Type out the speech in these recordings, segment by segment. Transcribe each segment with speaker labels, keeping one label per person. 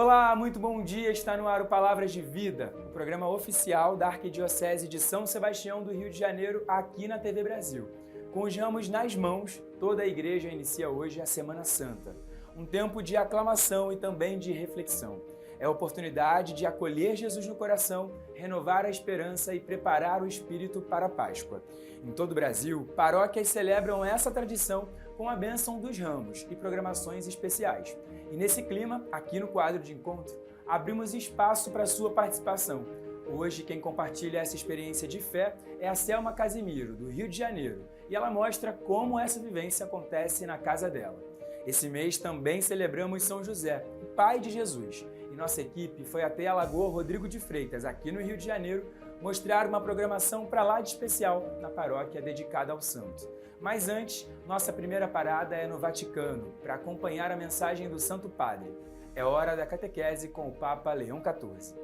Speaker 1: Olá, muito bom dia. Está no ar o Palavras de Vida, o programa oficial da Arquidiocese de São Sebastião do Rio de Janeiro, aqui na TV Brasil. Com os ramos nas mãos, toda a igreja inicia hoje a Semana Santa, um tempo de aclamação e também de reflexão. É a oportunidade de acolher Jesus no coração, renovar a esperança e preparar o espírito para a Páscoa. Em todo o Brasil, paróquias celebram essa tradição com a bênção dos ramos e programações especiais. E nesse clima, aqui no quadro de encontro, abrimos espaço para a sua participação. Hoje, quem compartilha essa experiência de fé é a Selma Casimiro, do Rio de Janeiro, e ela mostra como essa vivência acontece na casa dela. Esse mês também celebramos São José, o pai de Jesus, e nossa equipe foi até a Lagoa Rodrigo de Freitas, aqui no Rio de Janeiro, mostrar uma programação para lá de especial na paróquia dedicada ao santo. Mas antes, nossa primeira parada é no Vaticano, para acompanhar a mensagem do Santo Padre. É hora da catequese com o Papa Leão XIV.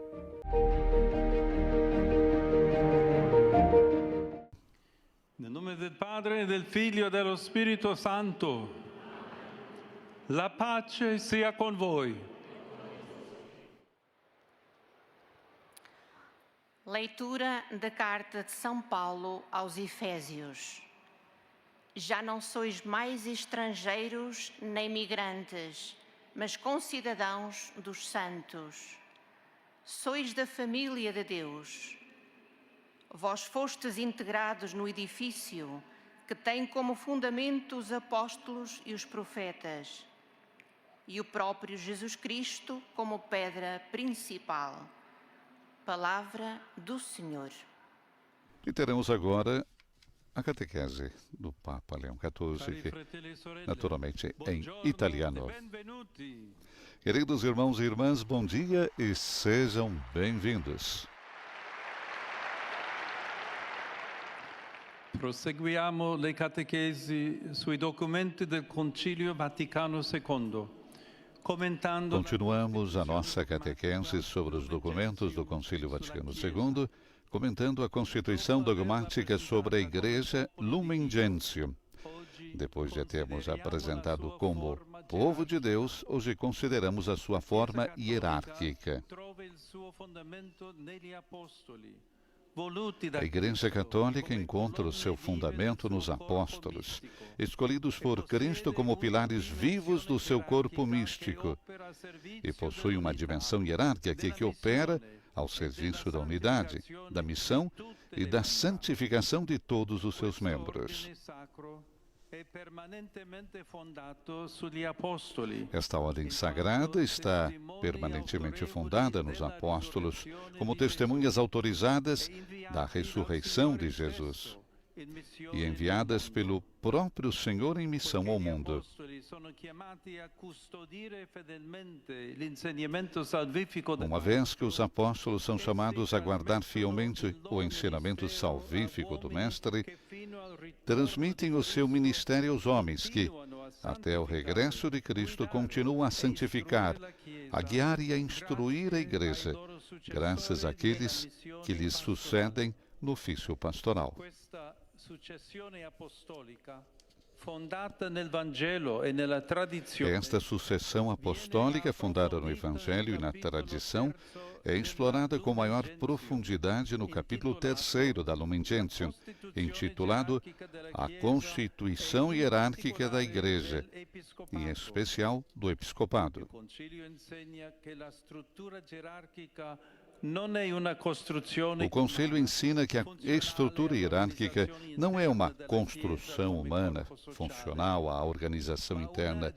Speaker 2: Nel nome del Padre, del Figlio e dello Spirito Santo. La pace sia con voi.
Speaker 3: Leitura da carta de São Paulo aos Efésios. Já não sois mais estrangeiros nem migrantes, mas concidadãos dos santos. Sois da família de Deus. Vós fostes integrados no edifício que tem como fundamento os apóstolos e os profetas, e o próprio Jesus Cristo como pedra principal. Palavra do Senhor.
Speaker 4: E teremos agora a catequese do Papa Leão XIV, que naturalmente em italiano. Queridos irmãos e irmãs, bom dia e sejam bem-vindos.
Speaker 2: Proseguiamo le catechesi sui documenti del Concilio Vaticano II.
Speaker 4: Continuamos a nossa catequese sobre os documentos do Concílio Vaticano II, comentando a Constituição Dogmática sobre a Igreja Lumen Gentium. Depois de termos apresentado como povo de Deus, hoje consideramos a sua forma hierárquica. A Igreja Católica encontra o seu fundamento nos apóstolos, escolhidos por Cristo como pilares vivos do seu corpo místico, e possui uma dimensão hierárquica que opera ao serviço da unidade, da missão e da santificação de todos os seus membros. Esta ordem sagrada está permanentemente fundada nos apóstolos como testemunhas autorizadas da ressurreição de Jesus e enviadas pelo próprio Senhor em missão ao mundo. Uma vez que os apóstolos são chamados a guardar fielmente o ensinamento salvífico do Mestre, transmitem o seu ministério aos homens que, até o regresso de Cristo, continuam a santificar, a guiar e a instruir a Igreja, graças àqueles que lhes sucedem no ofício pastoral. Esta sucessão apostólica, fundada no Evangelho e na tradição, é explorada com maior profundidade no capítulo 3 da Lumen Gentium, intitulado A Constituição Hierárquica da Igreja, em especial do Episcopado. O Conselho ensina que a estrutura hierárquica não é uma construção humana, funcional à organização interna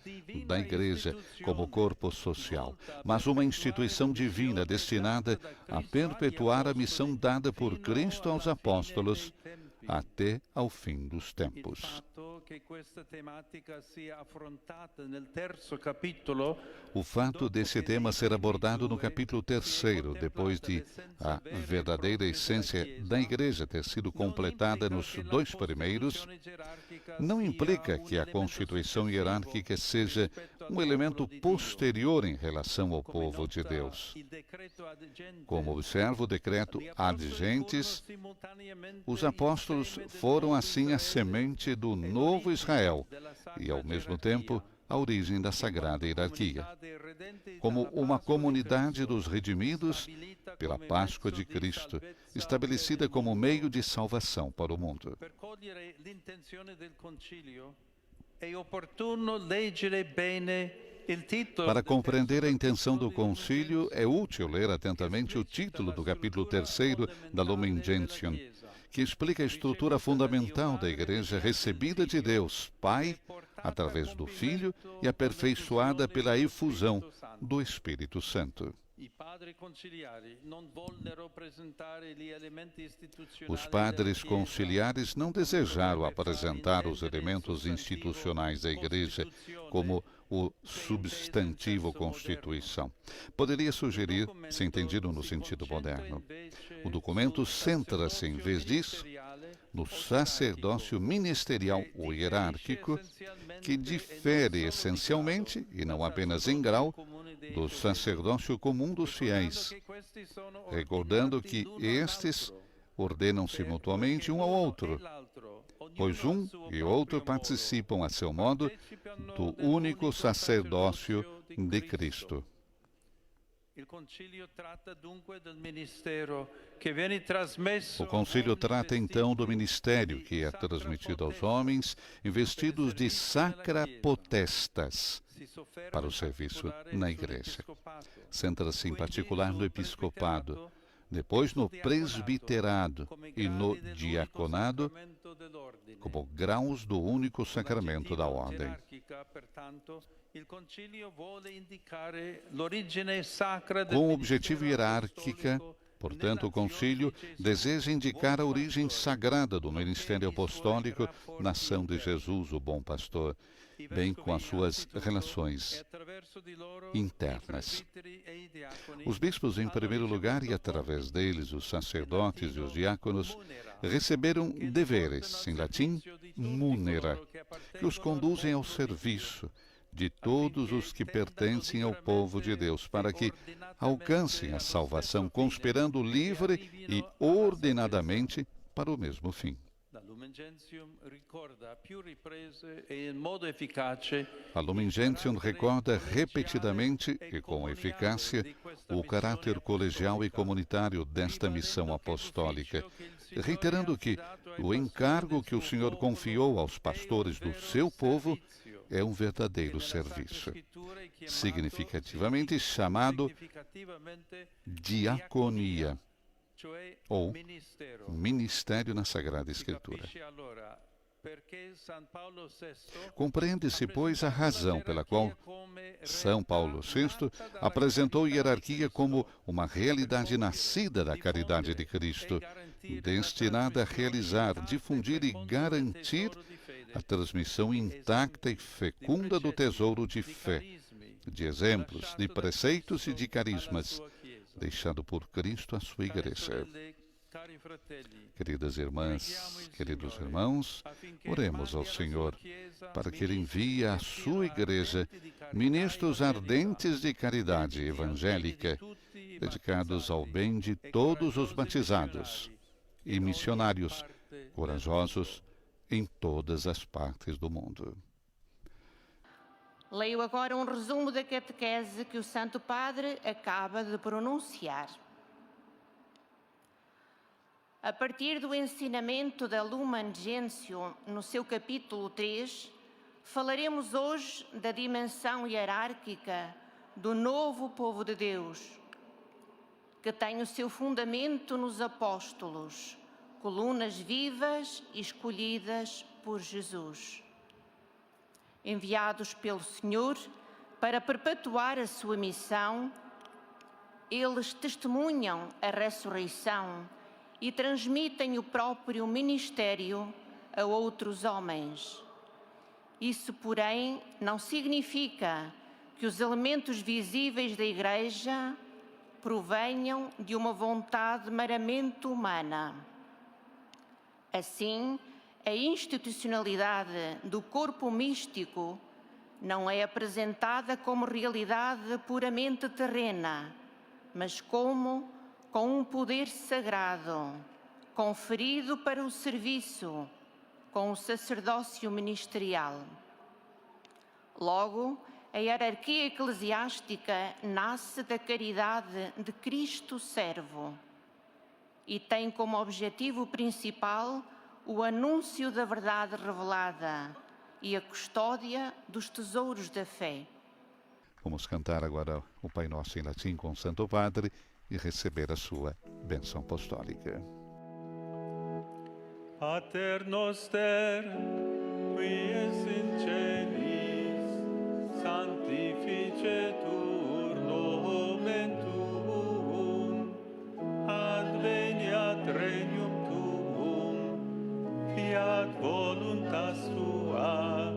Speaker 4: da Igreja como corpo social, mas uma instituição divina destinada a perpetuar a missão dada por Cristo aos apóstolos até ao fim dos tempos. O fato desse tema ser abordado no capítulo 3, depois de a verdadeira essência da Igreja ter sido completada nos 2 primeiros, não implica que a constituição hierárquica seja um elemento posterior em relação ao povo de Deus. Como observa o decreto Ad Gentes, os apóstolos foram assim a semente do novo Israel e, ao mesmo tempo, a origem da sagrada hierarquia, como uma comunidade dos redimidos pela Páscoa de Cristo, estabelecida como meio de salvação para o mundo. Para compreender a intenção do concílio, é útil ler atentamente o título do capítulo 3º da Lumen Gentium, que explica a estrutura fundamental da Igreja recebida de Deus, Pai, através do Filho e aperfeiçoada pela efusão do Espírito Santo. Os padres conciliares não desejaram apresentar os elementos institucionais da Igreja como o substantivo Constituição. Poderia sugerir, se entendido no sentido moderno. O documento centra-se, em vez disso, no sacerdócio ministerial ou hierárquico, que difere essencialmente, e não apenas em grau, do sacerdócio comum dos fiéis, recordando que estes ordenam-se mutuamente um ao outro, pois um e outro participam a seu modo do único sacerdócio de Cristo. O concílio trata então do ministério que é transmitido aos homens investidos de sacra potestas para o serviço na Igreja. Centra-se em particular no episcopado, depois no presbiterado e no diaconado, como graus do único sacramento da ordem. Com o objetivo hierárquica, portanto, o concílio deseja indicar a origem sagrada do ministério apostólico na ação de Jesus, o bom pastor, bem com as suas relações internas. Os bispos, em primeiro lugar, e através deles os sacerdotes e os diáconos, receberam deveres, em latim, munera, que os conduzem ao serviço de todos os que pertencem ao povo de Deus, para que alcancem a salvação, conspirando livre e ordenadamente para o mesmo fim. A Lumen Gentium recorda repetidamente e com eficácia o caráter colegial e comunitário desta missão apostólica, reiterando que o encargo que o Senhor confiou aos pastores do seu povo é um verdadeiro serviço, significativamente chamado diaconia, ou ministério na Sagrada Escritura. Compreende-se, pois, a razão pela qual São Paulo VI apresentou a hierarquia como uma realidade nascida da caridade de Cristo, destinada a realizar, difundir e garantir a transmissão intacta e fecunda do tesouro de fé, de exemplos, de preceitos e de carismas, deixado por Cristo à sua Igreja. Queridas irmãs, queridos irmãos, oremos ao Senhor para que Ele envie à sua Igreja ministros ardentes de caridade evangélica, dedicados ao bem de todos os batizados, e missionários corajosos em todas as partes do mundo.
Speaker 3: Leio agora um resumo da catequese que o Santo Padre acaba de pronunciar. A partir do ensinamento da Lumen Gentium, no seu capítulo 3, falaremos hoje da dimensão hierárquica do novo povo de Deus, que tem o seu fundamento nos apóstolos, colunas vivas e escolhidas por Jesus. Enviados pelo Senhor para perpetuar a sua missão, eles testemunham a ressurreição e transmitem o próprio ministério a outros homens. Isso, porém, não significa que os elementos visíveis da Igreja provenham de uma vontade meramente humana. Assim, a institucionalidade do corpo místico não é apresentada como realidade puramente terrena, mas como com um poder sagrado, conferido para o serviço, com o sacerdócio ministerial. Logo, a hierarquia eclesiástica nasce da caridade de Cristo servo e tem como objetivo principal o anúncio da verdade revelada e a custódia dos tesouros da fé.
Speaker 4: Vamos cantar agora o Pai Nosso em latim com o Santo Padre e receber a sua bênção apostólica.
Speaker 2: Pater noster, qui es in celis, sanctificetur nomen tuum, adveniat regnum tuum, fiat voluntas tua,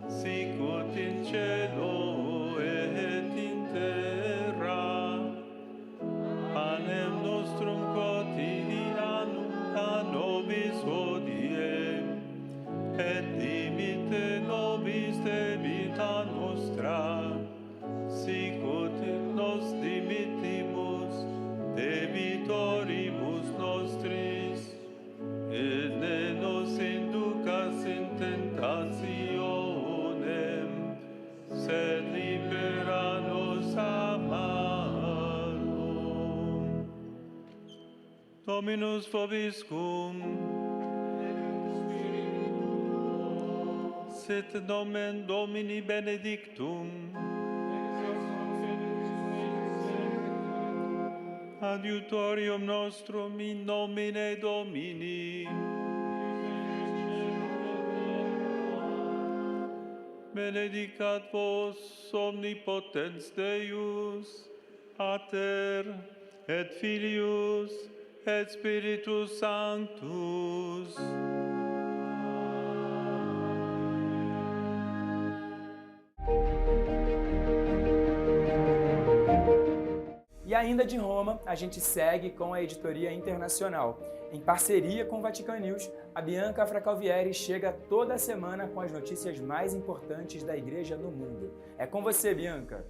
Speaker 2: sicut in cielo et in terra. Panem nostrum quotidianum da nobis hodie, et dimitte nobis debita nostra, sicut nos dimittimus debitoribus nostris, et ne nos inducas in tentationem, sed libera nos a malo. Dominus vobiscum. Sit nomen Domini benedictum. Adiutorium nostrum in nomine Domini. Benedicat vos omnipotens Deus, Pater et Filius et Spiritus Sanctus.
Speaker 1: E ainda de Roma, a gente segue com a editoria internacional. Em parceria com o Vatican News, a Bianca Fracalvieri chega toda semana com as notícias mais importantes da Igreja no mundo. É com você, Bianca.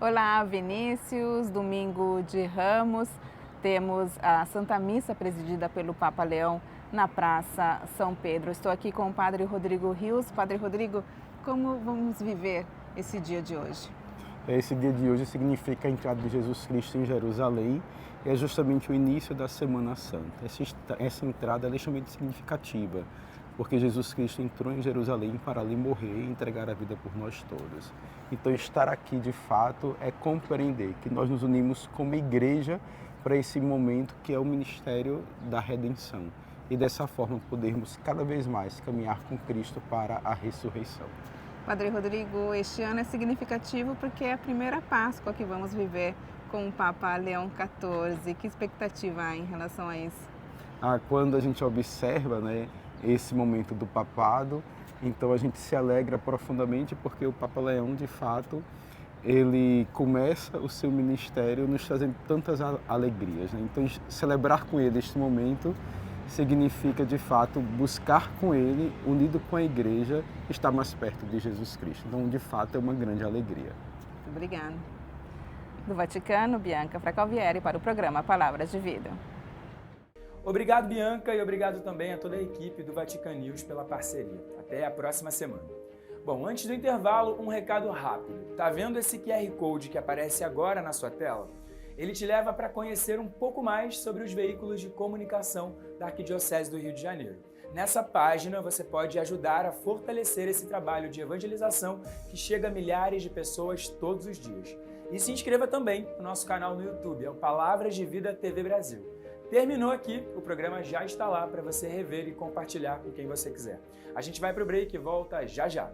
Speaker 5: Olá, Vinícius. Domingo de Ramos, temos a Santa Missa presidida pelo Papa Leão na Praça São Pedro. Estou aqui com o Padre Rodrigo Rios. Padre Rodrigo, como vamos viver esse dia de hoje?
Speaker 6: Esse dia de hoje significa a entrada de Jesus Cristo em Jerusalém e é justamente o início da Semana Santa. Essa entrada é extremamente significativa, porque Jesus Cristo entrou em Jerusalém para ali morrer e entregar a vida por nós todos. Então, estar aqui, de fato, é compreender que nós nos unimos como igreja para esse momento que é o ministério da redenção. E dessa forma podermos cada vez mais caminhar com Cristo para a ressurreição.
Speaker 5: Padre Rodrigo, este ano é significativo porque é a primeira Páscoa que vamos viver com o Papa Leão XIV. Que expectativa há em relação a isso?
Speaker 6: Quando a gente observa, esse momento do papado, então a gente se alegra profundamente porque o Papa Leão, de fato, ele começa o seu ministério nos trazendo tantas alegrias. Então, celebrar com ele este momento significa, de fato, buscar com ele, unido com a igreja, estar mais perto de Jesus Cristo. Então, de fato, é uma grande alegria.
Speaker 5: Obrigada. Do Vaticano, Bianca Fracalvieri para o programa Palavras de Vida.
Speaker 1: Obrigado, Bianca, e obrigado também a toda a equipe do Vatican News pela parceria. Até a próxima semana. Bom, antes do intervalo, um recado rápido. Tá vendo esse QR Code que aparece agora na sua tela? Ele te leva para conhecer um pouco mais sobre os veículos de comunicação da Arquidiocese do Rio de Janeiro. Nessa página você pode ajudar a fortalecer esse trabalho de evangelização que chega a milhares de pessoas todos os dias. E se inscreva também no nosso canal no YouTube, é o Palavras de Vida TV Brasil. Terminou aqui, o programa já está lá para você rever e compartilhar com quem você quiser. A gente vai para o break e volta já já.